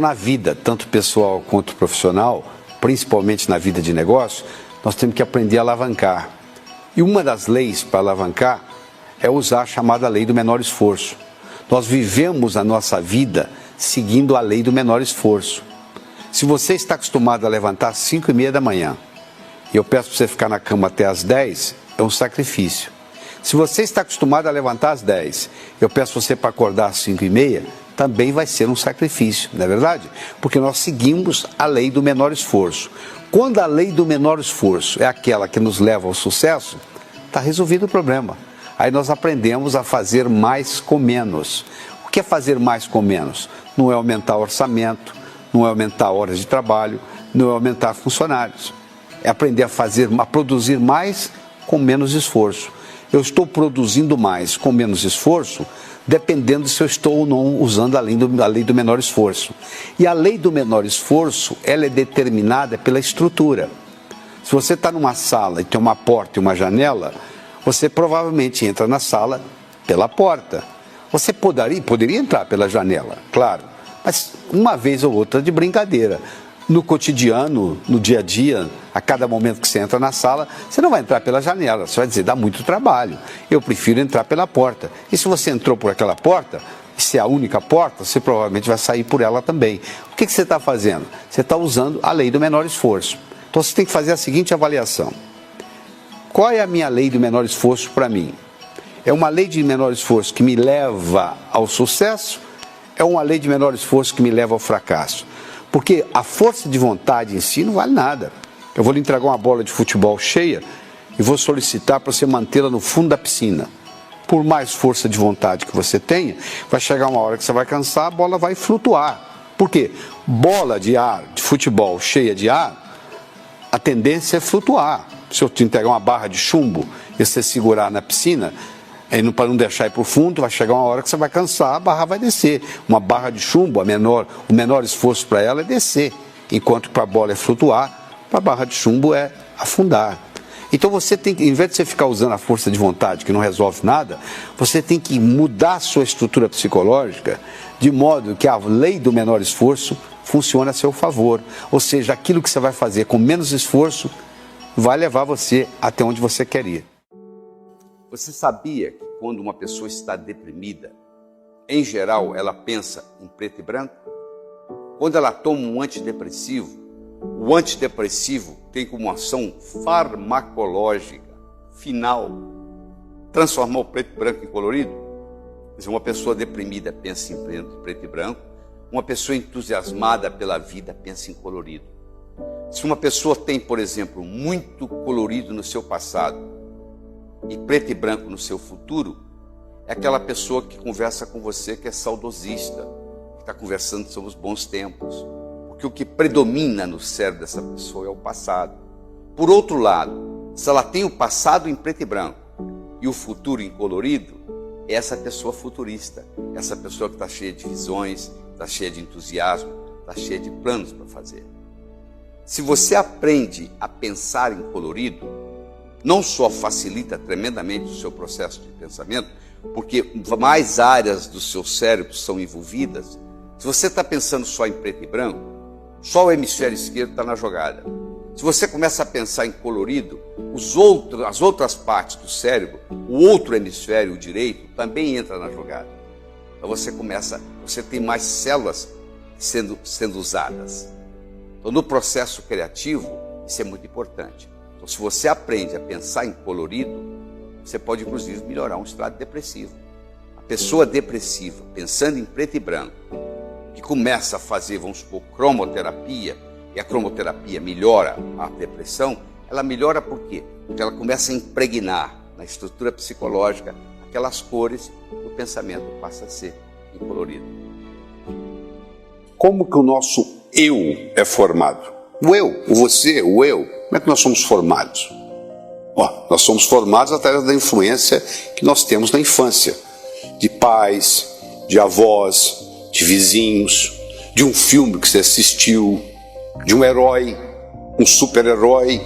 na vida, tanto pessoal quanto profissional, principalmente na vida de negócio, nós temos que aprender a alavancar. E uma das leis para alavancar é usar a chamada lei do menor esforço. Nós vivemos a nossa vida seguindo a lei do menor esforço. Se você está acostumado a levantar às 5h30 da manhã, e eu peço para você ficar na cama até às 10, é um sacrifício. Se você está acostumado a levantar às 10, eu peço você para acordar às 5h30, também vai ser um sacrifício, não é verdade? Porque nós seguimos a lei do menor esforço. Quando a lei do menor esforço é aquela que nos leva ao sucesso, está resolvido o problema. Aí nós aprendemos a fazer mais com menos. O que é fazer mais com menos? Não é aumentar o orçamento, não é aumentar horas de trabalho, não é aumentar funcionários. É aprender a produzir mais com menos esforço. Eu estou produzindo mais com menos esforço, dependendo se eu estou ou não usando a lei do menor esforço. E a lei do menor esforço, ela é determinada pela estrutura. Se você está numa sala e tem uma porta e uma janela, você provavelmente entra na sala pela porta. Você poderia entrar pela janela, claro, mas uma vez ou outra de brincadeira. No cotidiano, no dia a dia, a cada momento que você entra na sala, você não vai entrar pela janela, você vai dizer, dá muito trabalho, eu prefiro entrar pela porta. E se você entrou por aquela porta, se é a única porta, você provavelmente vai sair por ela também. O que você está fazendo? Você está usando a lei do menor esforço. Então você tem que fazer a seguinte avaliação. Qual é a minha lei do menor esforço para mim? É uma lei de menor esforço que me leva ao sucesso? É uma lei de menor esforço que me leva ao fracasso? Porque a força de vontade em si não vale nada. Eu vou lhe entregar uma bola de futebol cheia e vou solicitar para você mantê-la no fundo da piscina. Por mais força de vontade que você tenha, vai chegar uma hora que você vai cansar, a bola vai flutuar. Por quê? Bola de ar, de futebol cheia de ar, a tendência é flutuar. Se eu te entregar uma barra de chumbo e você segurar na piscina, para não deixar ir para o fundo, vai chegar uma hora que você vai cansar, a barra vai descer. Uma barra de chumbo, o menor esforço para ela é descer, enquanto para a bola é flutuar, para a barra de chumbo é afundar. Então você tem que, em vez de você ficar usando a força de vontade, que não resolve nada, você tem que mudar a sua estrutura psicológica, de modo que a lei do menor esforço funcione a seu favor. Ou seja, aquilo que você vai fazer com menos esforço vai levar você até onde você quer ir. Você sabia que quando uma pessoa está deprimida, em geral ela pensa em preto e branco? Quando ela toma um antidepressivo, o antidepressivo tem como ação farmacológica final transformar o preto e branco em colorido. Quer dizer, uma pessoa deprimida pensa em preto e branco, uma pessoa entusiasmada pela vida pensa em colorido. Se uma pessoa tem, por exemplo, muito colorido no seu passado e preto e branco no seu futuro, é aquela pessoa que conversa com você que é saudosista, que está conversando sobre os bons tempos, porque o que predomina no cérebro dessa pessoa é o passado. Por outro lado, se ela tem o passado em preto e branco e o futuro em colorido, é essa pessoa futurista, essa pessoa que está cheia de visões, está cheia de entusiasmo, está cheia de planos para fazer. Se você aprende a pensar em colorido, não só facilita tremendamente o seu processo de pensamento, porque mais áreas do seu cérebro são envolvidas. Se você está pensando só em preto e branco, só o hemisfério esquerdo está na jogada. Se você começa a pensar em colorido, as outras partes do cérebro, o outro hemisfério, o direito, também entra na jogada. Então você tem mais células sendo usadas. Então, no processo criativo, isso é muito importante. Então, se você aprende a pensar em colorido, você pode, inclusive, melhorar um estado depressivo. A pessoa depressiva, pensando em preto e branco, que começa a fazer, vamos supor, cromoterapia, e a cromoterapia melhora a depressão, ela melhora por quê? Porque ela começa a impregnar na estrutura psicológica aquelas cores, e o pensamento passa a ser colorido. Como que o nosso eu é formado? O eu, o você, o eu. Como é que nós somos formados? Nós somos formados através da influência que nós temos na infância. De pais, de avós, de vizinhos, de um filme que você assistiu, de um herói, um super-herói.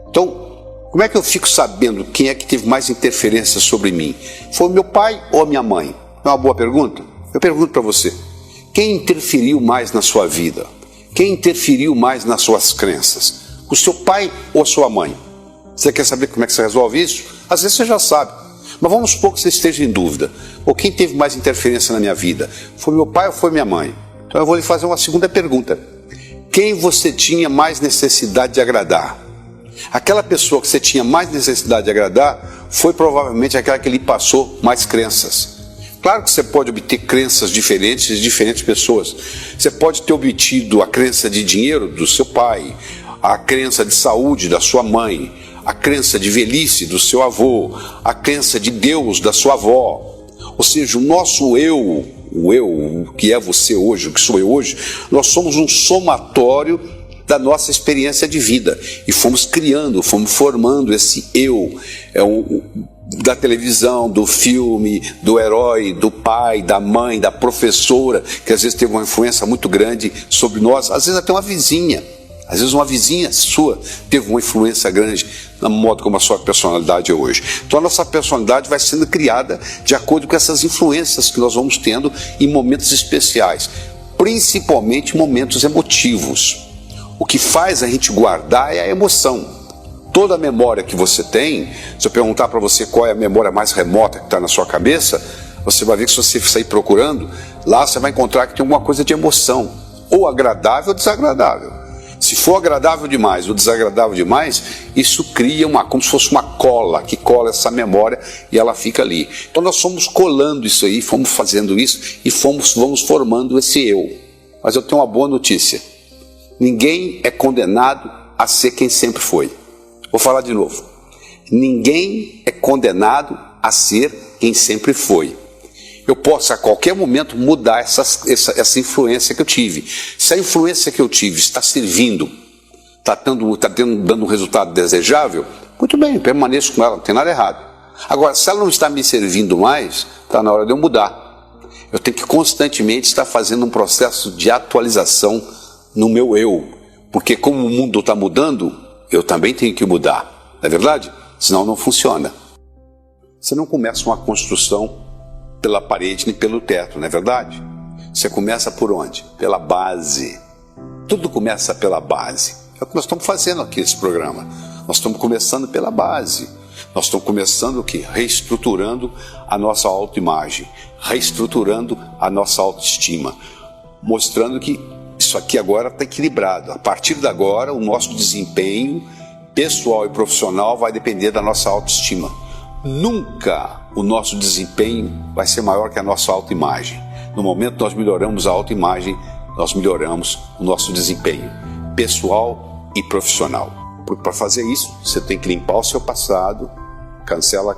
Então, como é que eu fico sabendo quem é que teve mais interferência sobre mim? Foi o meu pai ou a minha mãe? É uma boa pergunta? Eu pergunto para você. Quem interferiu mais na sua vida? Quem interferiu mais nas suas crenças? O seu pai ou a sua mãe? Você quer saber como é que você resolve isso? Às vezes você já sabe, mas vamos supor que você esteja em dúvida. Ou quem teve mais interferência na minha vida? Foi meu pai ou foi minha mãe? Então eu vou lhe fazer uma segunda pergunta. Quem você tinha mais necessidade de agradar? Aquela pessoa que você tinha mais necessidade de agradar foi provavelmente aquela que lhe passou mais crenças. Claro que você pode obter crenças diferentes de diferentes pessoas. Você pode ter obtido a crença de dinheiro do seu pai, a crença de saúde da sua mãe, a crença de velhice do seu avô, a crença de Deus da sua avó. Ou seja, o nosso eu, o que é você hoje, o que sou eu hoje, nós somos um somatório da nossa experiência de vida e fomos criando, fomos formando esse eu, da televisão, do filme, do herói, do pai, da mãe, da professora, que às vezes teve uma influência muito grande sobre nós, às vezes até uma vizinha. Às vezes uma vizinha sua teve uma influência grande no modo como a sua personalidade é hoje. Então a nossa personalidade vai sendo criada de acordo com essas influências que nós vamos tendo em momentos especiais, principalmente momentos emotivos. O que faz a gente guardar é a emoção. Toda a memória que você tem, se eu perguntar para você qual é a memória mais remota que está na sua cabeça, você vai ver que se você sair procurando, lá você vai encontrar que tem alguma coisa de emoção, ou agradável ou desagradável. Se for agradável demais ou desagradável demais, isso cria como se fosse uma cola, que cola essa memória e ela fica ali. Então nós fomos colando isso aí, fomos fazendo isso e vamos formando esse eu. Mas eu tenho uma boa notícia. Ninguém é condenado a ser quem sempre foi. Vou falar de novo. Ninguém é condenado a ser quem sempre foi. Eu posso a qualquer momento mudar essa influência que eu tive. Se a influência que eu tive está servindo, está dando um resultado desejável, muito bem, permaneço com ela, não tem nada errado. Agora, se ela não está me servindo mais, está na hora de eu mudar. Eu tenho que constantemente estar fazendo um processo de atualização no meu eu. Porque como o mundo está mudando, eu também tenho que mudar. Não é verdade? Senão não funciona. Você não começa uma construção pela parede nem pelo teto, não é verdade? Você começa por onde? Pela base. Tudo começa pela base. É o que nós estamos fazendo aqui nesse programa. Nós estamos começando pela base. Nós estamos começando o quê? Reestruturando a nossa autoimagem, reestruturando a nossa autoestima, mostrando que isso aqui agora está equilibrado. A partir de agora, o nosso desempenho pessoal e profissional vai depender da nossa autoestima. Nunca o nosso desempenho vai ser maior que a nossa autoimagem. No momento que nós melhoramos a autoimagem, nós melhoramos o nosso desempenho pessoal e profissional. Porque para fazer isso, você tem que limpar o seu passado, cancela,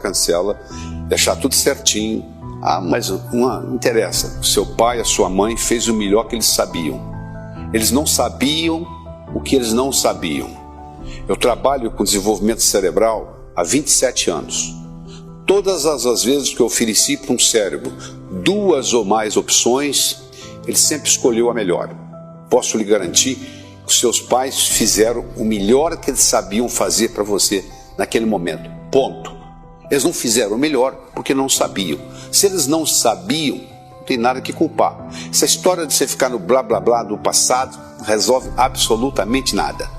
deixar tudo certinho. Ah, mas não interessa. O seu pai, a sua mãe fez o melhor que eles sabiam. Eles não sabiam o que eles não sabiam. Eu trabalho com desenvolvimento cerebral há 27 anos. Todas as vezes que eu ofereci para um cérebro 2 ou mais opções, ele sempre escolheu a melhor. Posso lhe garantir que os seus pais fizeram o melhor que eles sabiam fazer para você naquele momento. Ponto. Eles não fizeram o melhor porque não sabiam. Se eles não sabiam, não tem nada que culpar. Essa história de você ficar no blá blá blá do passado não resolve absolutamente nada.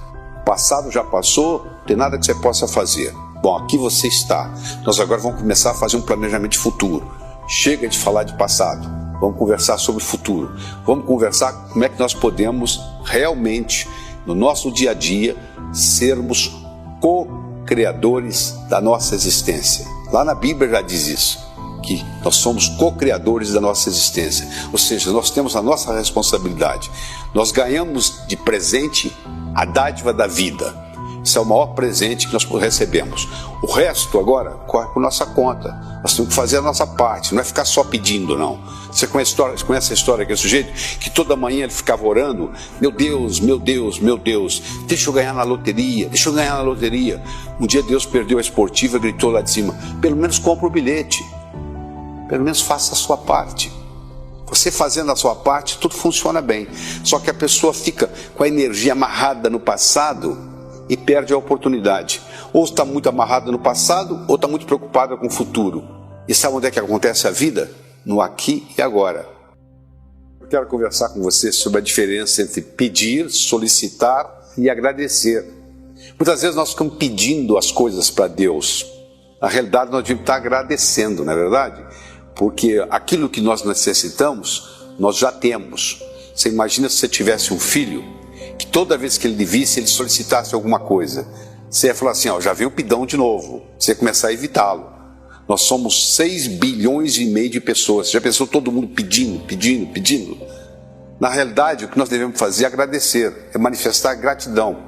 O passado já passou, não tem nada que você possa fazer. Bom, aqui você está. Nós agora vamos começar a fazer um planejamento de futuro. Chega de falar de passado. Vamos conversar sobre o futuro. Vamos conversar como é que nós podemos realmente, no nosso dia a dia, sermos co-criadores da nossa existência. Lá na Bíblia já diz isso, que nós somos co-criadores da nossa existência. Ou seja, nós temos a nossa responsabilidade. Nós ganhamos de presente a dádiva da vida. Esse é o maior presente que nós recebemos. O resto agora corre por nossa conta. Nós temos que fazer a nossa parte, não é ficar só pedindo, não. Você conhece a história daquele sujeito que toda manhã ele ficava orando? Meu Deus, meu Deus, meu Deus, deixa eu ganhar na loteria, deixa eu ganhar na loteria. Um dia Deus perdeu a esportiva e gritou lá de cima, pelo menos compra o bilhete, pelo menos faça a sua parte. Você fazendo a sua parte, tudo funciona bem. Só que a pessoa fica com a energia amarrada no passado e perde a oportunidade. Ou está muito amarrada no passado, ou está muito preocupada com o futuro. E sabe onde é que acontece a vida? No aqui e agora. quero conversar com você sobre a diferença entre pedir, solicitar e agradecer. Muitas vezes nós ficamos pedindo as coisas para Deus. Na realidade, nós devemos estar agradecendo, não é verdade? Porque aquilo que nós necessitamos, nós já temos. Você imagina se você tivesse um filho, que toda vez que ele lhe visse, ele solicitasse alguma coisa. Você ia falar assim, ó, já veio o pidão de novo. Você ia começar a evitá-lo. Nós somos 6 bilhões e meio de pessoas. Já pensou todo mundo pedindo? Na realidade, o que nós devemos fazer é agradecer, é manifestar gratidão.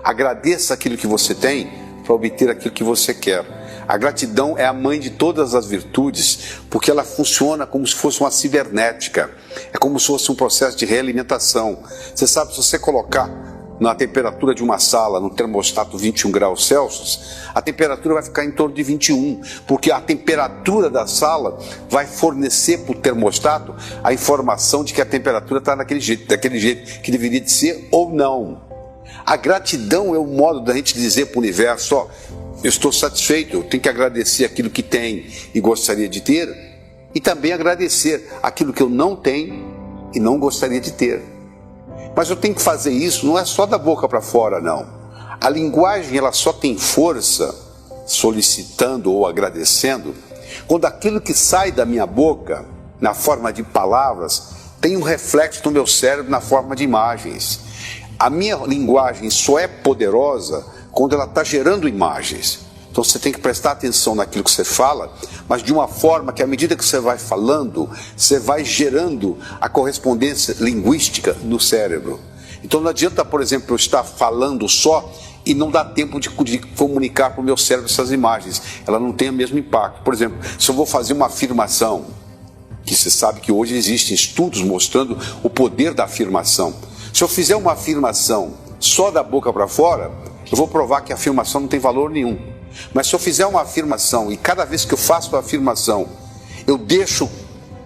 Agradeça aquilo que você tem para obter aquilo que você quer. A gratidão é a mãe de todas as virtudes, porque ela funciona como se fosse uma cibernética. É como se fosse um processo de realimentação. Você sabe, se você colocar na temperatura de uma sala, no termostato 21 graus Celsius, a temperatura vai ficar em torno de 21, porque a temperatura da sala vai fornecer para o termostato a informação de que a temperatura está daquele jeito que deveria de ser ou não. A gratidão é o modo da gente dizer para o universo, ó, eu estou satisfeito, eu tenho que agradecer aquilo que tem e gostaria de ter, e também agradecer aquilo que eu não tenho e não gostaria de ter. Mas eu tenho que fazer isso, não é só da boca para fora, não. A linguagem, ela só tem força, solicitando ou agradecendo, quando aquilo que sai da minha boca, na forma de palavras, tem um reflexo no meu cérebro na forma de imagens. A minha linguagem só é poderosa quando ela está gerando imagens. Então você tem que prestar atenção naquilo que você fala, mas de uma forma que à medida que você vai falando, você vai gerando a correspondência linguística no cérebro. Então não adianta, por exemplo, eu estar falando só e não dá tempo de comunicar para o meu cérebro essas imagens. Ela não tem o mesmo impacto. Por exemplo, se eu vou fazer uma afirmação, que você sabe que hoje existem estudos mostrando o poder da afirmação. Se eu fizer uma afirmação só da boca para fora, eu vou provar que a afirmação não tem valor nenhum. Mas se eu fizer uma afirmação e cada vez que eu faço a afirmação, eu deixo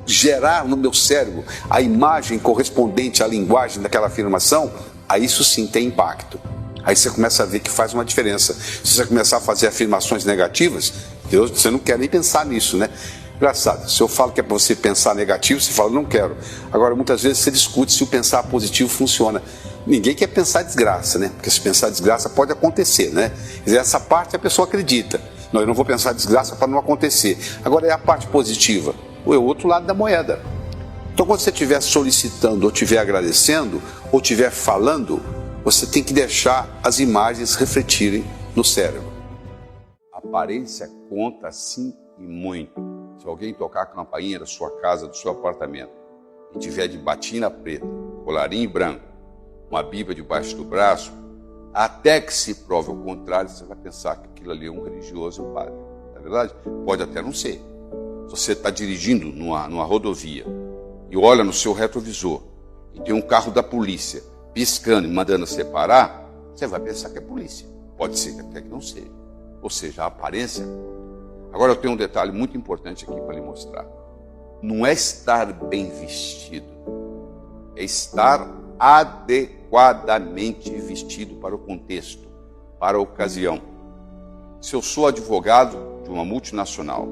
gerar no meu cérebro a imagem correspondente à linguagem daquela afirmação, aí isso sim tem impacto. Aí você começa a ver que faz uma diferença. Se você começar a fazer afirmações negativas, você não quer nem pensar nisso, né? Engraçado, se eu falo que é para você pensar negativo, você fala, não quero. Agora, muitas vezes você discute se o pensar positivo funciona. Ninguém quer pensar desgraça, né? Porque se pensar desgraça pode acontecer, né? Quer dizer, essa parte a pessoa acredita. Não, eu não vou pensar desgraça para não acontecer. Agora é a parte positiva, ou é o outro lado da moeda. Então, quando você estiver solicitando, ou estiver agradecendo, ou estiver falando, você tem que deixar as imagens refletirem no cérebro. A aparência conta sim e muito. Se alguém tocar a campainha da sua casa, do seu apartamento, e tiver de batina preta, colarinho branco, uma Bíblia debaixo do braço, até que se prove o contrário, você vai pensar que aquilo ali é um religioso e um padre. Não é verdade? Pode até não ser. Se você está dirigindo numa rodovia e olha no seu retrovisor e tem um carro da polícia piscando e mandando você parar, você vai pensar que é polícia. Pode ser até que não seja. Ou seja, a aparência. Agora eu tenho um detalhe muito importante aqui para lhe mostrar. Não é estar bem vestido, é estar adequadamente vestido para o contexto, para a ocasião. Se eu sou advogado de uma multinacional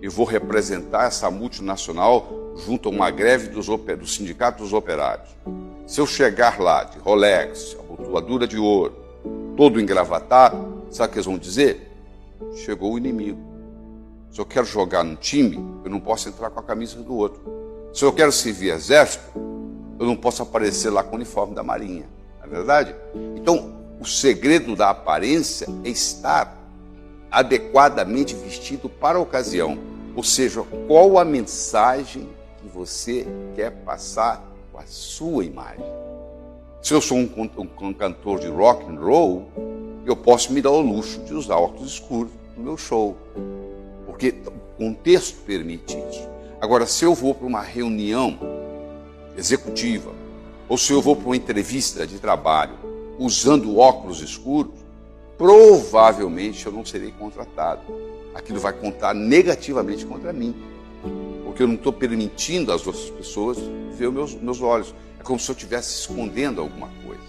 e vou representar essa multinacional junto a uma greve do Sindicato dos Operários, se eu chegar lá de Rolex, abotoadura de ouro, todo engravatado, sabe o que eles vão dizer? Chegou o inimigo. Se eu quero jogar num time, eu não posso entrar com a camisa do outro. Se eu quero servir exército, eu não posso aparecer lá com o uniforme da Marinha. Não é verdade? Então, o segredo da aparência é estar adequadamente vestido para a ocasião. Ou seja, qual a mensagem que você quer passar com a sua imagem. Se eu sou um cantor de rock and roll, eu posso me dar o luxo de usar óculos escuros no meu show. Porque o contexto permite isso. Agora, se eu vou para uma reunião executiva, ou se eu vou para uma entrevista de trabalho usando óculos escuros, provavelmente eu não serei contratado. Aquilo vai contar negativamente contra mim, porque eu não estou permitindo às outras pessoas ver os meus olhos. É como se eu estivesse escondendo alguma coisa.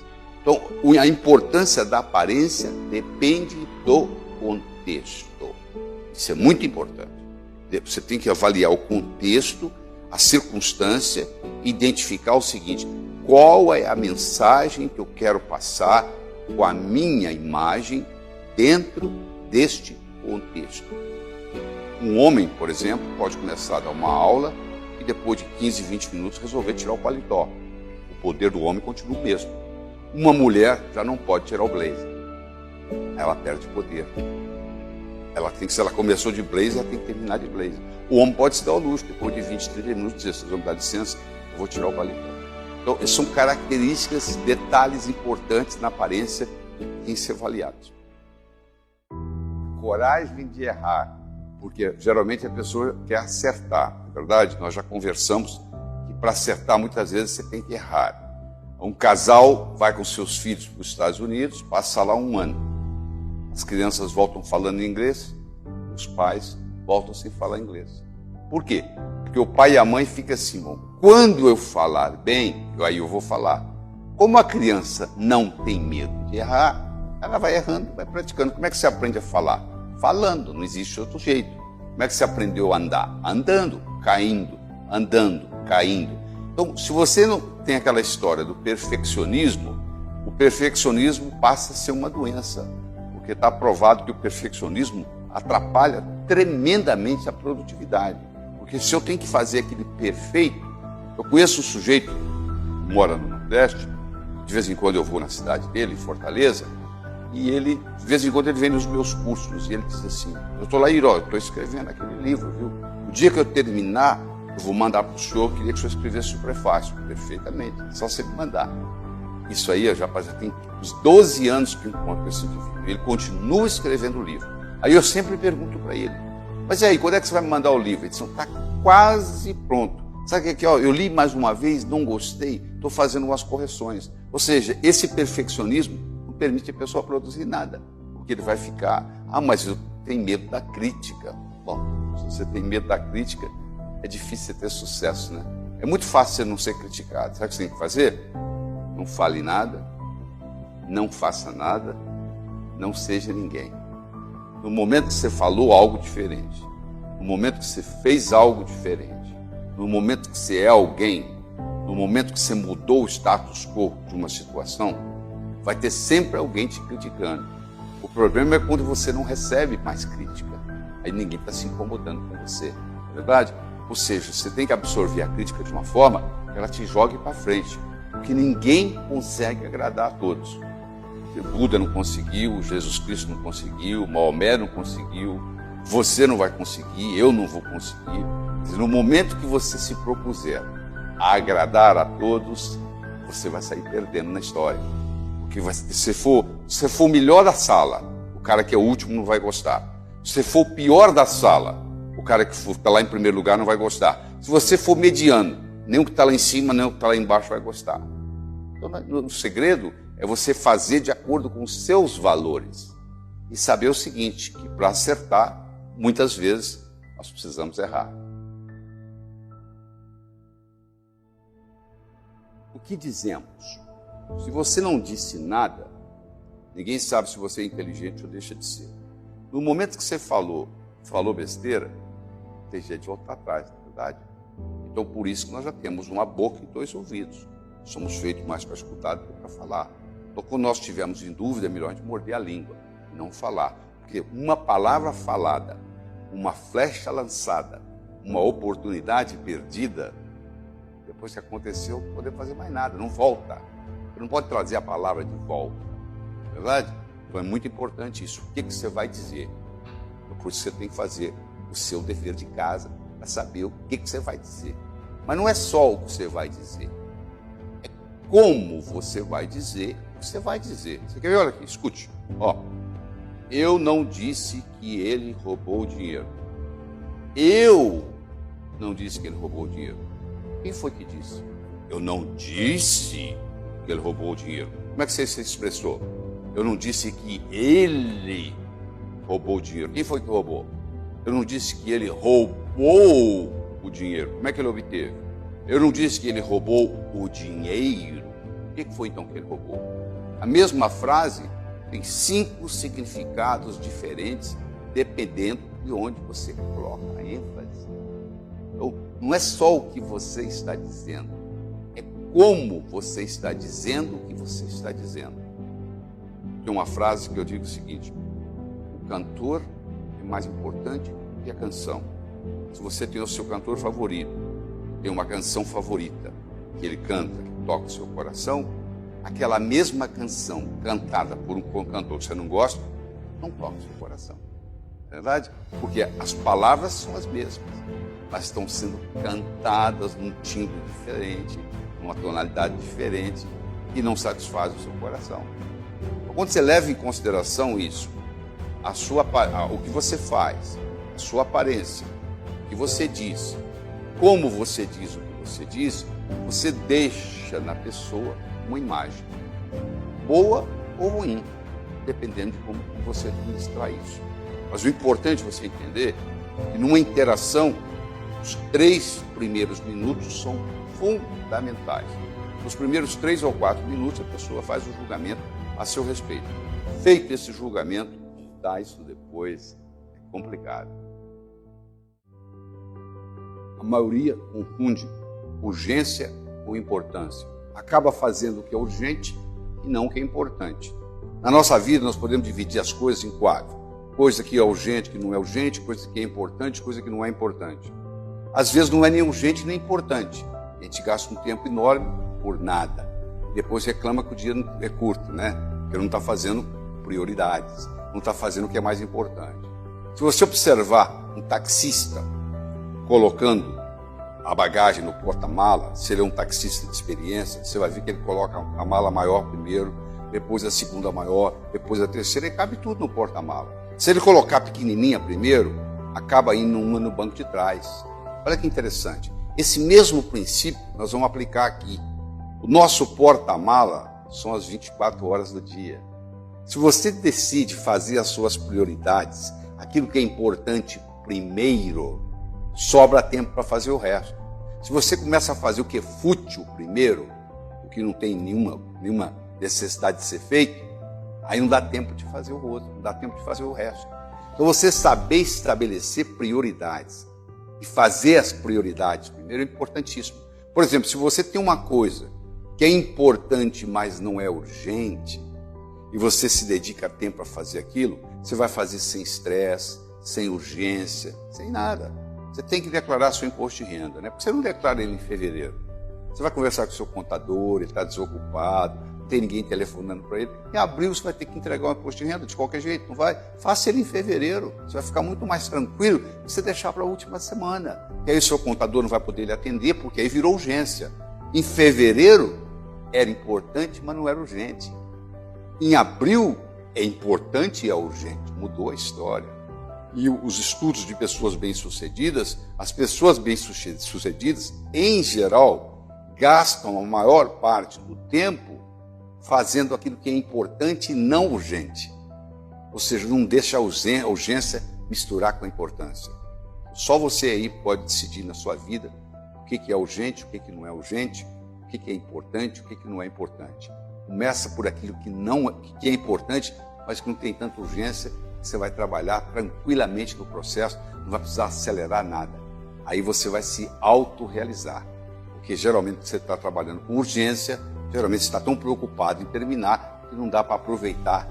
Então, a importância da aparência depende do contexto. Isso é muito importante. Você tem que avaliar o contexto, a circunstância, identificar o seguinte: qual é a mensagem que eu quero passar com a minha imagem dentro deste contexto. Um homem, por exemplo, pode começar a dar uma aula e depois de 15, 20 minutos resolver tirar o paletó. O poder do homem continua o mesmo. Uma mulher já não pode tirar o blazer. Ela perde poder. Se ela começou de blazer, ela tem que terminar de blazer. O homem pode se dar ao luxo, depois de 20, 30 minutos, dizer: vocês vão me dar licença, eu vou tirar o paletó. Então, essas são características, detalhes importantes na aparência que têm que ser avaliados. Coragem de errar, porque geralmente a pessoa quer acertar, não é verdade? Nós já conversamos que para acertar muitas vezes você tem que errar. Um casal vai com seus filhos para os Estados Unidos, passa lá um ano. As crianças voltam falando inglês, os pais voltam sem falar inglês. Por quê? Porque o pai e a mãe ficam assim: bom, quando eu falar bem, aí eu vou falar. Como a criança não tem medo de errar, ela vai errando, vai praticando. Como é que você aprende a falar? Falando, não existe outro jeito. Como é que você aprendeu a andar? Andando, caindo, andando, caindo. Então, se você não tem aquela história do perfeccionismo, o perfeccionismo passa a ser uma doença. Porque está provado que o perfeccionismo atrapalha tremendamente a produtividade. Porque se eu tenho que fazer aquele perfeito, eu conheço um sujeito que mora no Nordeste, de vez em quando eu vou na cidade dele, em Fortaleza, e ele, de vez em quando, ele vem nos meus cursos, e ele diz assim: eu estou lá, eu estou escrevendo aquele livro, viu? O dia que eu terminar, eu vou mandar para o senhor, eu queria que o senhor escrevesse o prefácio. Perfeitamente, só você me mandar. Isso aí, já tem uns 12 anos que eu encontro esse indivíduo. Ele continua escrevendo o livro. Aí eu sempre pergunto para ele: mas e aí, quando é que você vai me mandar o livro? Ele diz: está quase pronto. Sabe o que é? Eu li mais uma vez, não gostei, estou fazendo umas correções. Ou seja, esse perfeccionismo não permite a pessoa produzir nada. Porque ele vai ficar: mas eu tenho medo da crítica. Bom, se você tem medo da crítica, é difícil você ter sucesso, né? É muito fácil você não ser criticado. Sabe o que você tem que fazer? Não fale nada, não faça nada, não seja ninguém. No momento que você falou algo diferente, no momento que você fez algo diferente, no momento que você é alguém, no momento que você mudou o status quo de uma situação, vai ter sempre alguém te criticando. O problema é quando você não recebe mais crítica. Aí ninguém está se incomodando com você, não é verdade? Ou seja, você tem que absorver a crítica de uma forma que ela te jogue para frente. Porque ninguém consegue agradar a todos. O Buda não conseguiu, Jesus Cristo não conseguiu, Maomé não conseguiu, você não vai conseguir, eu não vou conseguir. No momento que você se propuser a agradar a todos, você vai sair perdendo na história. Porque se você for o melhor da sala, o cara que é o último não vai gostar. Se você for o pior da sala, o cara que está lá em primeiro lugar não vai gostar. Se você for mediano, nem o que está lá em cima, nem o que está lá embaixo vai gostar. Então, o segredo é você fazer de acordo com os seus valores. E saber o seguinte, que para acertar, muitas vezes, nós precisamos errar. O que dizemos? Se você não disse nada, ninguém sabe se você é inteligente ou deixa de ser. No momento que você falou besteira, tem jeito de voltar atrás, na verdade. Então, por isso que nós já temos uma boca e 2 ouvidos. Somos feitos mais para escutar do que para falar. Então, quando nós estivermos em dúvida, é melhor a gente morder a língua e não falar. Porque uma palavra falada, uma flecha lançada, uma oportunidade perdida, depois que aconteceu, não poder fazer mais nada, não volta. Você não pode trazer a palavra de volta. Não é verdade? Então, é muito importante isso. O que você vai dizer? Por isso você tem que fazer o seu dever de casa, para saber o que você vai dizer. Mas não é só o que você vai dizer, é como você vai dizer o que você vai dizer. Você quer ver? Olha aqui, escute. Eu não disse que ele roubou o dinheiro. Eu não disse que ele roubou o dinheiro. Quem foi que disse? Eu não disse que ele roubou o dinheiro. Como é que você se expressou? Eu não disse que ele roubou o dinheiro. Quem foi que roubou? Eu não disse que ele roubou o dinheiro. Como é que ele obteve? Eu não disse que ele roubou o dinheiro. O que foi então que ele roubou? A mesma frase tem 5 significados diferentes, dependendo de onde você coloca a ênfase. Então, não é só o que você está dizendo, é como você está dizendo o que você está dizendo. Tem uma frase que eu digo o seguinte: o cantor é mais importante que a canção. Se você tem o seu cantor favorito, tem uma canção favorita que ele canta, que toca o seu coração, aquela mesma canção cantada por um cantor que você não gosta, não toca o seu coração. Não é verdade? Porque as palavras são as mesmas, mas estão sendo cantadas num timbre diferente, numa tonalidade diferente, e não satisfaz o seu coração. Então, quando você leva em consideração isso, o que você faz, a sua aparência, o que você diz, como você diz o que você diz, você deixa na pessoa uma imagem, boa ou ruim, dependendo de como você administrar isso. Mas o importante é você entender que numa interação, os 3 primeiros minutos são fundamentais. Nos primeiros 3 ou 4 minutos, a pessoa faz o julgamento a seu respeito. Feito esse julgamento, dar isso depois é complicado. A maioria confunde urgência com importância. Acaba fazendo o que é urgente e não o que é importante. Na nossa vida, nós podemos dividir as coisas em 4. Coisa que é urgente, que não é urgente, coisa que é importante, coisa que não é importante. Às vezes não é nem urgente nem importante. A gente gasta um tempo enorme por nada. Depois reclama que o dia é curto, né? Porque não está fazendo prioridades, não está fazendo o que é mais importante. Se você observar um taxista colocando a bagagem no porta-mala, se ele é um taxista de experiência, você vai ver que ele coloca a mala maior primeiro, depois a segunda maior, depois a terceira, e cabe tudo no porta-mala. Se ele colocar pequenininha primeiro, acaba indo uma no banco de trás. Olha que interessante. Esse mesmo princípio nós vamos aplicar aqui. O nosso porta-mala são as 24 horas do dia. Se você decide fazer as suas prioridades, aquilo que é importante primeiro, sobra tempo para fazer o resto. Se você começa a fazer o que é fútil primeiro, o que não tem nenhuma necessidade de ser feito, aí não dá tempo de fazer o outro, não dá tempo de fazer o resto. Então você saber estabelecer prioridades e fazer as prioridades primeiro é importantíssimo. Por exemplo, se você tem uma coisa que é importante, mas não é urgente, e você se dedica tempo a fazer aquilo, você vai fazer sem estresse, sem urgência, sem nada. Você tem que declarar seu imposto de renda, né? Porque você não declara ele em fevereiro. Você vai conversar com o seu contador, ele está desocupado, não tem ninguém telefonando para ele. Em abril você vai ter que entregar o imposto de renda de qualquer jeito, não vai? Faça ele em fevereiro. Você vai ficar muito mais tranquilo se você deixar para a última semana. E aí o seu contador não vai poder lhe atender, porque aí virou urgência. Em fevereiro era importante, mas não era urgente. Em abril é importante e é urgente. Mudou a história. E os estudos de pessoas bem-sucedidas, as pessoas bem-sucedidas, em geral, gastam a maior parte do tempo fazendo aquilo que é importante e não urgente. Ou seja, não deixa a urgência misturar com a importância. Só você aí pode decidir na sua vida o que é urgente, o que não é urgente, o que é importante, o que não é importante. Começa por aquilo que é importante, mas que não tem tanta urgência. Você vai trabalhar tranquilamente no processo, não vai precisar acelerar nada. Aí você vai se autorrealizar. Porque geralmente você está trabalhando com urgência, geralmente você está tão preocupado em terminar que não dá para aproveitar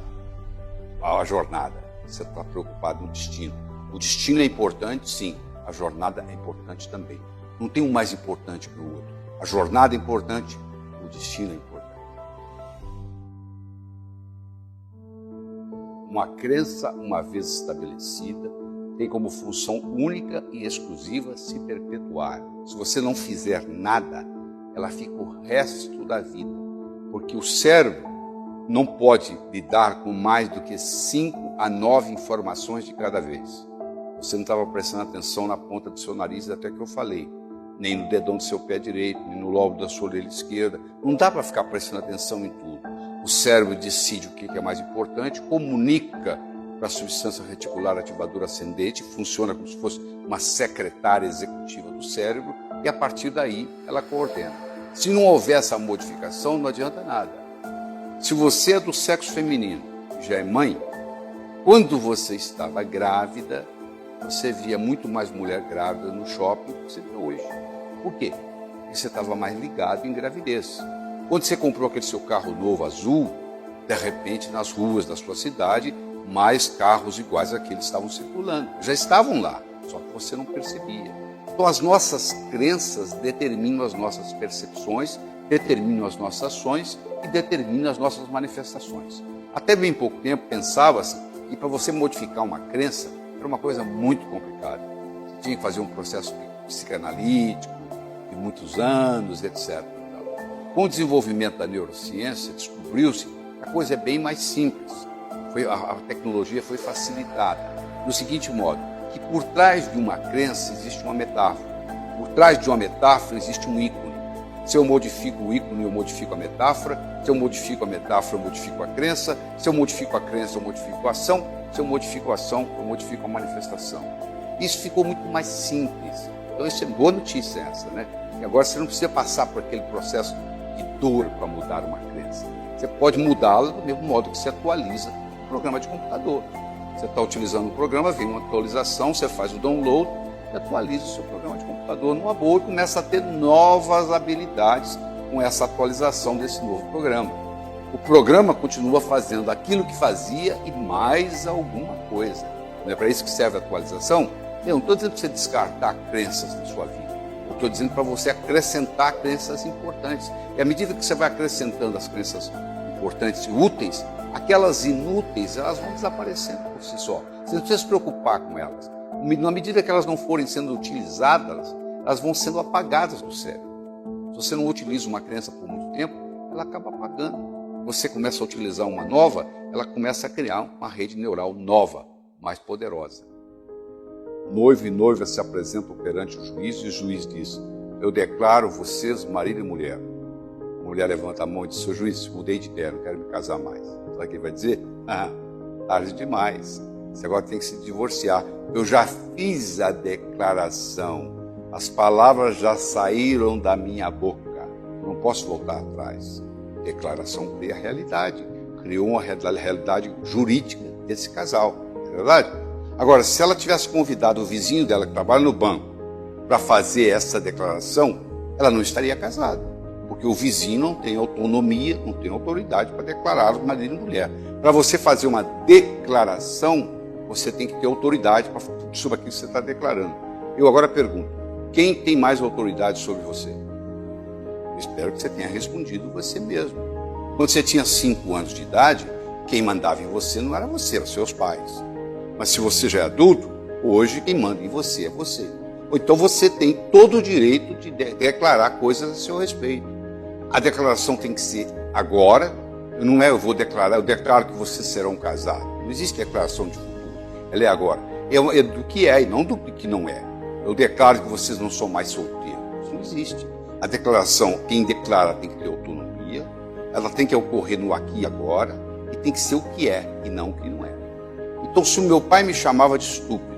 a jornada. Você está preocupado no destino. O destino é importante, sim. A jornada é importante também. Não tem um mais importante que o outro. A jornada é importante, o destino é importante. Uma crença, uma vez estabelecida, tem como função única e exclusiva se perpetuar. Se você não fizer nada, ela fica o resto da vida. Porque o cérebro não pode lidar com mais do que 5 a 9 informações de cada vez. Você não estava prestando atenção na ponta do seu nariz até que eu falei. Nem no dedão do seu pé direito, nem no lobo da sua orelha esquerda. Não dá para ficar prestando atenção em tudo. O cérebro decide o que é mais importante, comunica para a substância reticular ativadora ascendente, funciona como se fosse uma secretária executiva do cérebro, e a partir daí ela coordena. Se não houver essa modificação, não adianta nada. Se você é do sexo feminino, já é mãe, quando você estava grávida, você via muito mais mulher grávida no shopping do que você vê hoje. Por quê? Porque você estava mais ligado em gravidez. Quando você comprou aquele seu carro novo azul, de repente nas ruas da sua cidade, mais carros iguais àqueles estavam circulando. Já estavam lá, só que você não percebia. Então as nossas crenças determinam as nossas percepções, determinam as nossas ações e determinam as nossas manifestações. Até bem pouco tempo pensava-se que para você modificar uma crença era uma coisa muito complicada. Você tinha que fazer um processo psicanalítico de muitos anos, etc. Com o desenvolvimento da neurociência, descobriu-se que a coisa é bem mais simples. A tecnologia foi facilitada. No seguinte modo, que por trás de uma crença existe uma metáfora. Por trás de uma metáfora existe um ícone. Se eu modifico o ícone, eu modifico a metáfora. Se eu modifico a metáfora, eu modifico a crença. Se eu modifico a crença, eu modifico a ação. Se eu modifico a ação, eu modifico a manifestação. Isso ficou muito mais simples. Então, isso é boa notícia essa, né? E agora você não precisa passar por aquele processo de dor para mudar uma crença. Você pode mudá-la do mesmo modo que você atualiza o programa de computador. Você está utilizando o programa, vem uma atualização, você faz o download e atualiza o seu programa de computador numa boa e começa a ter novas habilidades com essa atualização desse novo programa. O programa continua fazendo aquilo que fazia e mais alguma coisa. Não é para isso que serve a atualização? Eu não estou dizendo para você descartar crenças da sua vida. Eu estou dizendo para você acrescentar crenças importantes. E à medida que você vai acrescentando as crenças importantes e úteis, aquelas inúteis, elas vão desaparecendo por si só. Você não precisa se preocupar com elas. Na medida que elas não forem sendo utilizadas, elas vão sendo apagadas do cérebro. Se você não utiliza uma crença por muito tempo, ela acaba apagando. Você começa a utilizar uma nova, ela começa a criar uma rede neural nova, mais poderosa. Noivo e noiva se apresentam perante o juiz e o juiz diz: eu declaro vocês marido e mulher. A mulher levanta a mão e diz: seu juiz, mudei de ideia, não quero me casar mais. Sabe o que ele vai dizer? Tarde demais. Você agora tem que se divorciar. Eu já fiz a declaração. As palavras já saíram da minha boca. Não posso voltar atrás. Declaração cria a realidade. Criou uma realidade jurídica desse casal. Não é verdade? Agora, se ela tivesse convidado o vizinho dela que trabalha no banco para fazer essa declaração, ela não estaria casada. Porque o vizinho não tem autonomia, não tem autoridade para declarar marido e mulher. Para você fazer uma declaração, você tem que ter autoridade sobre aquilo que você está declarando. Eu agora pergunto, quem tem mais autoridade sobre você? Eu espero que você tenha respondido você mesmo. Quando você tinha 5 anos de idade, quem mandava em você não era você, eram seus pais. Mas se você já é adulto, hoje quem manda em você é você. Ou então você tem todo o direito de declarar coisas a seu respeito. A declaração tem que ser agora. Não é eu vou declarar, eu declaro que vocês serão casados. Não existe declaração de futuro. Ela é agora. É do que é e não do que não é. Eu declaro que vocês não são mais solteiros. Isso não existe. A declaração, quem declara tem que ter autonomia. Ela tem que ocorrer no aqui e agora. E tem que ser o que é e não o que não é. Então, se o meu pai me chamava de estúpido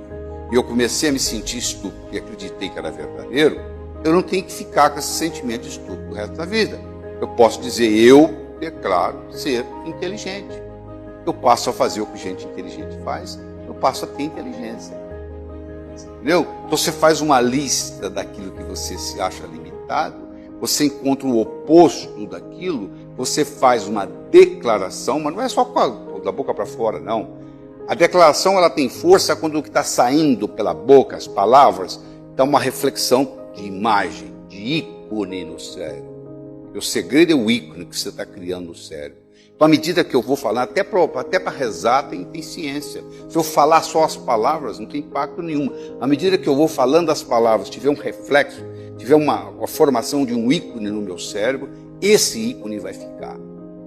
e eu comecei a me sentir estúpido e acreditei que era verdadeiro, eu não tenho que ficar com esse sentimento de estúpido o resto da vida. Eu posso dizer, eu declaro ser inteligente. Eu passo a fazer o que gente inteligente faz, eu passo a ter inteligência. Entendeu? Então, você faz uma lista daquilo que você se acha limitado, você encontra o oposto daquilo, você faz uma declaração, mas não é só da boca para fora, não. A declaração ela tem força quando o que está saindo pela boca, as palavras, dá uma reflexão de imagem, de ícone no cérebro. O segredo é o ícone que você está criando no cérebro. Então, à medida que eu vou falar, até para rezar tem ciência. Se eu falar só as palavras, não tem impacto nenhum. À medida que eu vou falando as palavras, tiver um reflexo, tiver uma formação de um ícone no meu cérebro, esse ícone vai ficar.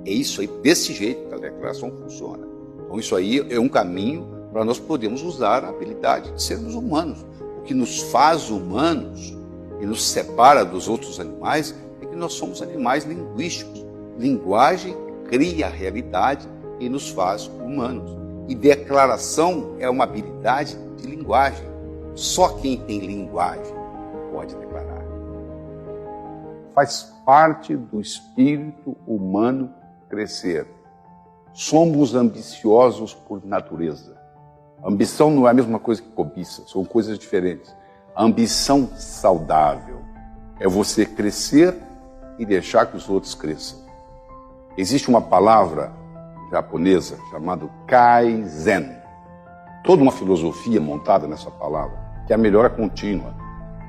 É isso aí, desse jeito que a declaração funciona. Então, isso aí é um caminho para nós podermos usar a habilidade de sermos humanos. O que nos faz humanos e nos separa dos outros animais é que nós somos animais linguísticos. Linguagem cria a realidade e nos faz humanos. E declaração é uma habilidade de linguagem. Só quem tem linguagem pode declarar. Faz parte do espírito humano crescer. Somos ambiciosos por natureza. Ambição não é a mesma coisa que cobiça, são coisas diferentes. A ambição saudável é você crescer e deixar que os outros cresçam. Existe uma palavra japonesa chamada Kaizen. Toda uma filosofia montada nessa palavra, que é a melhora contínua.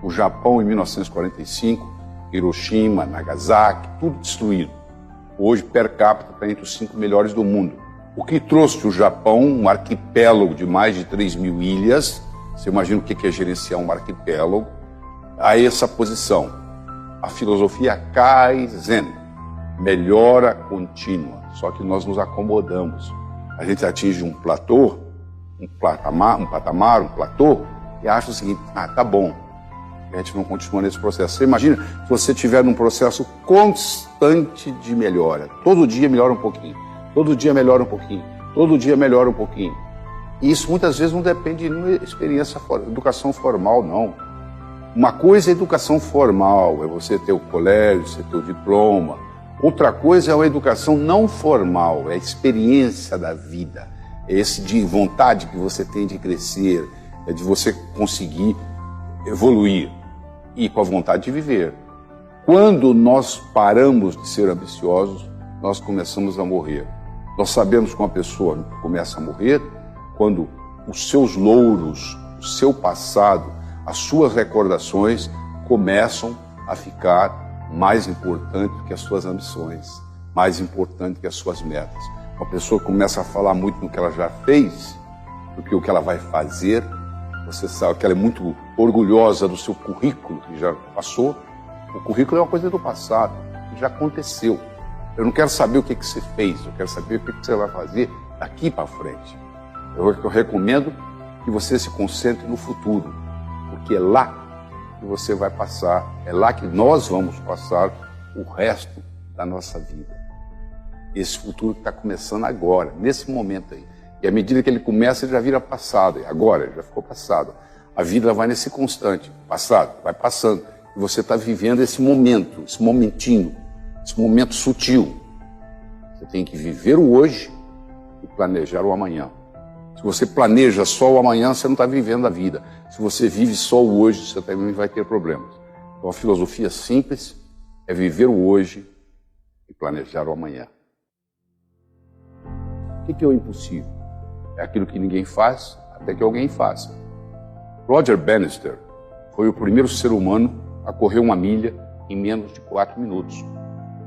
O Japão, em 1945, Hiroshima, Nagasaki, tudo destruído. Hoje, per capita, está entre os 5 melhores do mundo. O que trouxe o Japão, um arquipélago de mais de 3.000 ilhas, você imagina o que é gerenciar um arquipélago, a essa posição. A filosofia Kaizen, melhora contínua, só que nós nos acomodamos. A gente atinge um platô, um patamar, um platô, e acha o seguinte, tá bom, a gente não continua nesse processo. Você imagina se você estiver num processo constante de melhora, todo dia melhora um pouquinho, todo dia melhora um pouquinho, todo dia melhora um pouquinho. E isso muitas vezes não depende de uma experiência, educação formal, não. Uma coisa é educação formal, é você ter o colégio, você ter o diploma. Outra coisa é a educação não formal, é a experiência da vida. É esse de vontade que você tem de crescer, é de você conseguir evoluir e com a vontade de viver. Quando nós paramos de ser ambiciosos, nós começamos a morrer. Nós sabemos que uma pessoa começa a morrer quando os seus louros, o seu passado, as suas recordações começam a ficar mais importantes que as suas ambições, mais importantes que as suas metas. Uma pessoa começa a falar muito no que ela já fez, do que o que ela vai fazer. Você sabe que ela é muito orgulhosa do seu currículo que já passou. O currículo é uma coisa do passado, que já aconteceu. Eu não quero saber o que você fez, eu quero saber o que você vai fazer daqui para frente. Eu recomendo que você se concentre no futuro, porque é lá que você vai passar, é lá que nós vamos passar o resto da nossa vida. Esse futuro que está começando agora, nesse momento aí. E à medida que ele começa, ele já vira passado. E agora, ele já ficou passado. A vida vai nesse constante, passado, vai passando. E você está vivendo esse momento, esse momentinho, esse momento sutil. Você tem que viver o hoje e planejar o amanhã. Se você planeja só o amanhã, você não está vivendo a vida. Se você vive só o hoje, você também vai ter problemas. Então a filosofia simples é viver o hoje e planejar o amanhã. O que é o impossível? É aquilo que ninguém faz até que alguém faça. Roger Bannister foi o primeiro ser humano a correr 1 milha em menos de 4 minutos.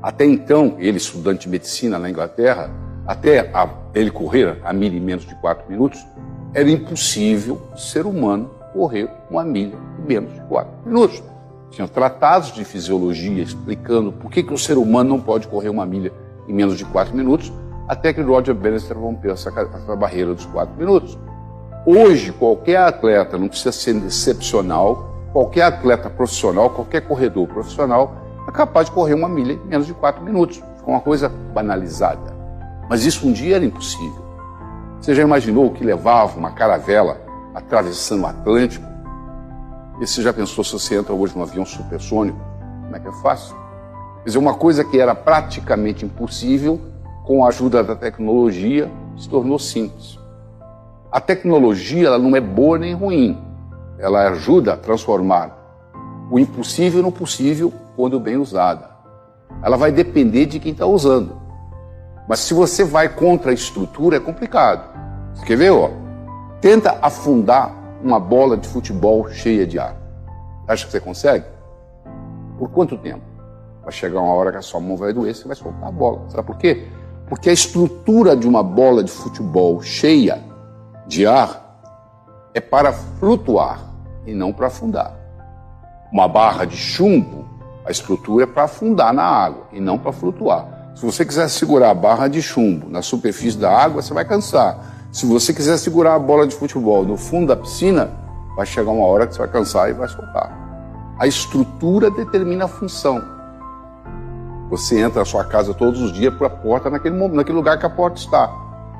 Até então, ele, estudante de medicina na Inglaterra, até ele correr 1 milha em menos de 4 minutos, era impossível o ser humano correr 1 milha em menos de 4 minutos. Tinha tratados de fisiologia explicando por que o ser humano não pode correr 1 milha em menos de 4 minutos, até que Roger Bannister rompeu essa barreira dos 4 minutos. Hoje, qualquer atleta, não precisa ser excepcional, qualquer atleta profissional, qualquer corredor profissional, é capaz de correr 1 milha em menos de 4 minutos. Ficou uma coisa banalizada. Mas isso um dia era impossível. Você já imaginou o que levava uma caravela atravessando o Atlântico? E você já pensou se você entra hoje num avião supersônico? Como é que é fácil? Quer dizer, uma coisa que era praticamente impossível, com a ajuda da tecnologia, se tornou simples. A tecnologia ela não é boa nem ruim. Ela ajuda a transformar o impossível no possível quando bem usada. Ela vai depender de quem está usando. Mas se você vai contra a estrutura, é complicado. Você quer ver? Ó? Tenta afundar uma bola de futebol cheia de ar. Acha que você consegue? Por quanto tempo? Vai chegar uma hora que a sua mão vai doer, você vai soltar a bola. Sabe por quê? Porque a estrutura de uma bola de futebol cheia de ar é para flutuar e não para afundar. Uma barra de chumbo, a estrutura é para afundar na água e não para flutuar. Se você quiser segurar a barra de chumbo na superfície da água, você vai cansar. Se você quiser segurar a bola de futebol no fundo da piscina, vai chegar uma hora que você vai cansar e vai soltar. A estrutura determina a função. Você entra na sua casa todos os dias por a porta naquele lugar que a porta está.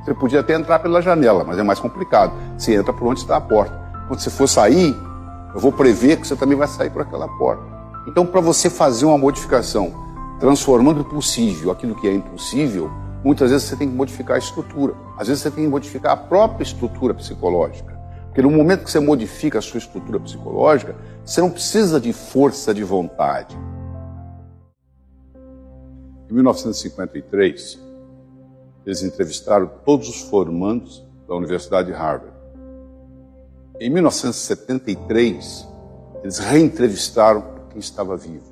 Você podia até entrar pela janela, mas é mais complicado. Você entra por onde está a porta. Quando você for sair, eu vou prever que você também vai sair por aquela porta. Então, para você fazer uma modificação, transformando o possível aquilo que é impossível, Muitas vezes você tem que modificar a estrutura. Às vezes você tem que modificar a própria estrutura psicológica. Porque no momento que você modifica a sua estrutura psicológica, você não precisa de força de vontade. Em 1953, eles entrevistaram todos os formandos da Universidade de Harvard. Em 1973, eles reentrevistaram quem estava vivo.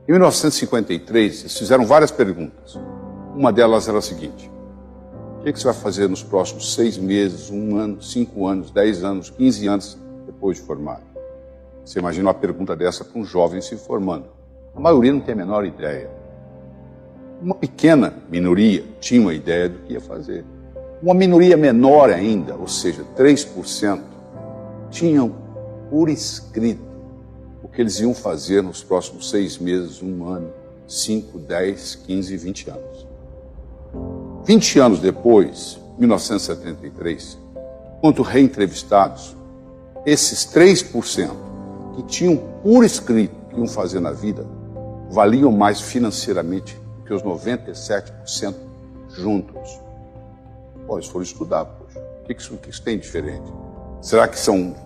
Em 1953, eles fizeram várias perguntas. Uma delas era a seguinte: o que você vai fazer nos próximos 6 meses, 1 ano, 5 anos, 10 anos, 15 anos depois de formado? Você imagina uma pergunta dessa para um jovem se formando. A maioria não tem a menor ideia. Uma pequena minoria tinha uma ideia do que ia fazer. Uma minoria menor ainda, ou seja, 3%, tinham por escrito o que eles iam fazer nos próximos 6 meses, 1 ano, 5, 10, 15, 20 anos. 20 anos depois, 1973, quando reentrevistados, esses 3% que tinham por escrito o que iam fazer na vida, valiam mais financeiramente do que os 97% juntos. Pô, eles foram estudar, poxa. O que isso tem de diferente? Será que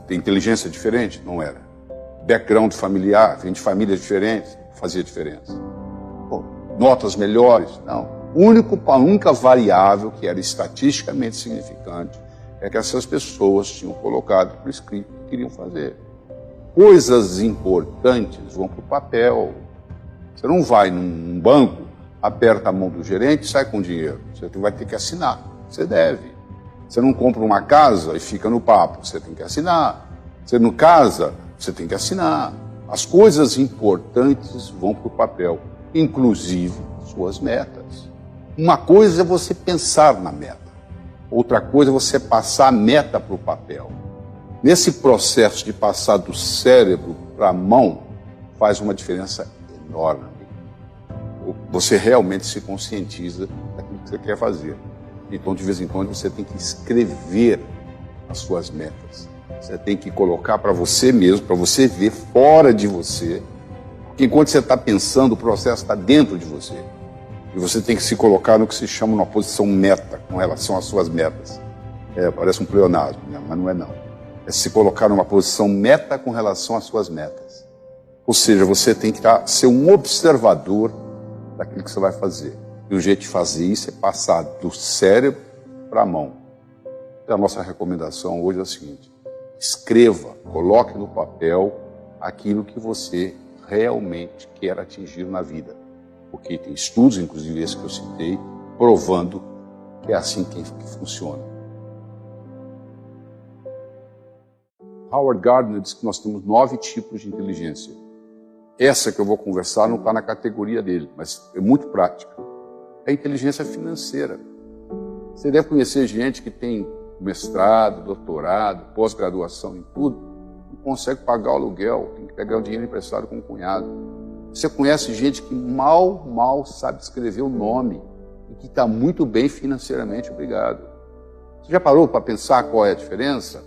tem inteligência diferente? Não era. Background familiar, vem de famílias diferentes, fazia diferença. Pô, notas melhores? Não. A única variável que era estatisticamente significante é que essas pessoas tinham colocado por escrito o que queriam fazer. Coisas importantes vão para o papel. Você não vai num banco, aperta a mão do gerente e sai com dinheiro. Você vai ter que assinar. Você deve. Você não compra uma casa e fica no papo. Você tem que assinar. Você não casa, você tem que assinar. As coisas importantes vão para o papel, inclusive suas metas. Uma coisa é você pensar na meta. Outra coisa é você passar a meta para o papel. Nesse processo de passar do cérebro para a mão, faz uma diferença enorme. Você realmente se conscientiza daquilo que você quer fazer. Então, de vez em quando, você tem que escrever as suas metas. Você tem que colocar para você mesmo, para você ver fora de você. Porque enquanto você está pensando, o processo está dentro de você. E você tem que se colocar no que se chama uma posição meta, com relação às suas metas. Parece um pleonasmo, né? Mas não é não. É se colocar numa posição meta com relação às suas metas. Ou seja, você tem que ser um observador daquilo que você vai fazer. E o jeito de fazer isso é passar do cérebro para a mão. Então, a nossa recomendação hoje é a seguinte: escreva, coloque no papel aquilo que você realmente quer atingir na vida. Porque tem estudos, inclusive esse que eu citei, provando que é assim que funciona. Howard Gardner diz que nós temos 9 tipos de inteligência. Essa que eu vou conversar não está na categoria dele, mas é muito prática. É a inteligência financeira. Você deve conhecer gente que tem mestrado, doutorado, pós-graduação em tudo, não consegue pagar o aluguel, tem que pegar o dinheiro emprestado com um cunhado. Você conhece gente que mal sabe escrever o nome e que está muito bem financeiramente, obrigado. Você já parou para pensar qual é a diferença?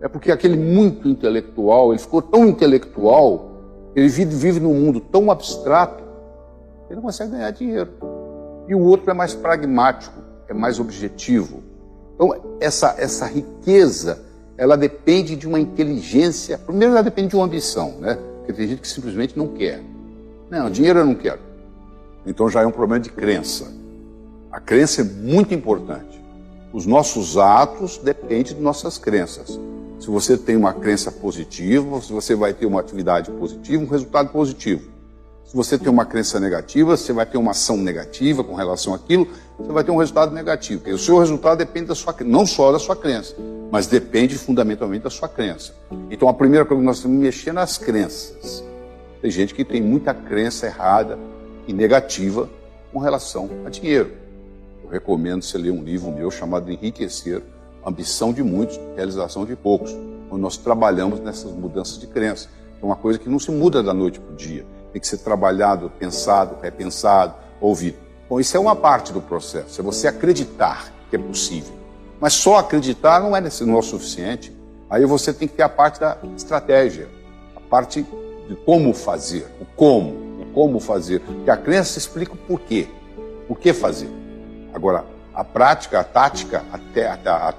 É porque aquele muito intelectual, ele ficou tão intelectual, ele vive num mundo tão abstrato, ele não consegue ganhar dinheiro. E o outro é mais pragmático, é mais objetivo. Então, essa riqueza, ela depende de uma inteligência. Primeiro, ela depende de uma ambição, né? Porque tem gente que simplesmente não quer. Não, dinheiro eu não quero. Então já é um problema de crença. A crença é muito importante. Os nossos atos dependem de nossas crenças. Se você tem uma crença positiva, você vai ter uma atividade positiva, um resultado positivo. Se você tem uma crença negativa, você vai ter uma ação negativa com relação àquilo, você vai ter um resultado negativo. Porque o seu resultado depende da sua crença, não só da sua crença, mas depende fundamentalmente da sua crença. Então a primeira coisa que nós temos que mexer nas crenças. Tem gente que tem muita crença errada e negativa com relação a dinheiro. Eu recomendo você ler um livro meu chamado Enriquecer, Ambição de Muitos, Realização de Poucos, onde nós trabalhamos nessas mudanças de crença. É uma coisa que não se muda da noite para o dia. Tem que ser trabalhado, pensado, repensado, ouvido. Bom, isso é uma parte do processo, é você acreditar que é possível. Mas só acreditar não é suficiente. Aí você tem que ter a parte da estratégia, a parte de como fazer, o como fazer. Porque a crença explica o porquê. Por que fazer? Agora, a prática, a tática,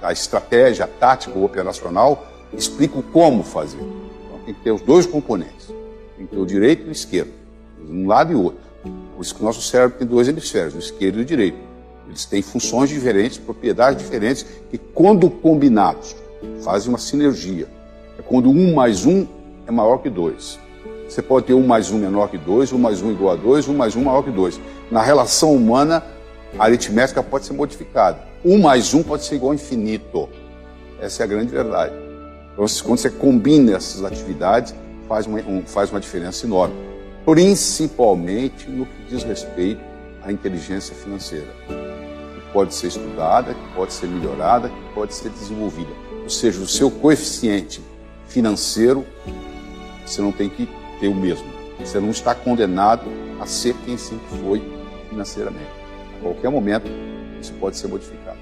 a estratégia, a tática operacional explica o como fazer. Então, tem que ter os dois componentes. Tem que ter o direito e o esquerdo, um lado e outro. Por isso que o nosso cérebro tem dois hemisférios, o esquerdo e o direito. Eles têm funções diferentes, propriedades diferentes, que quando combinados fazem uma sinergia. É quando 1 mais 1 é maior que 2. Você pode ter 1 mais 1 menor que 2, 1 mais 1 igual a 2, 1 mais 1 maior que 2. Na relação humana, a aritmética pode ser modificada. 1 mais 1 pode ser igual a infinito. Essa é a grande verdade. Então, quando você combina essas atividades, faz uma diferença enorme. Principalmente no que diz respeito à inteligência financeira. Que pode ser estudada, que pode ser melhorada, que pode ser desenvolvida. Ou seja, o seu coeficiente financeiro, você não tem que ter o mesmo. Você não está condenado a ser quem sempre foi financeiramente. A qualquer momento, isso pode ser modificado.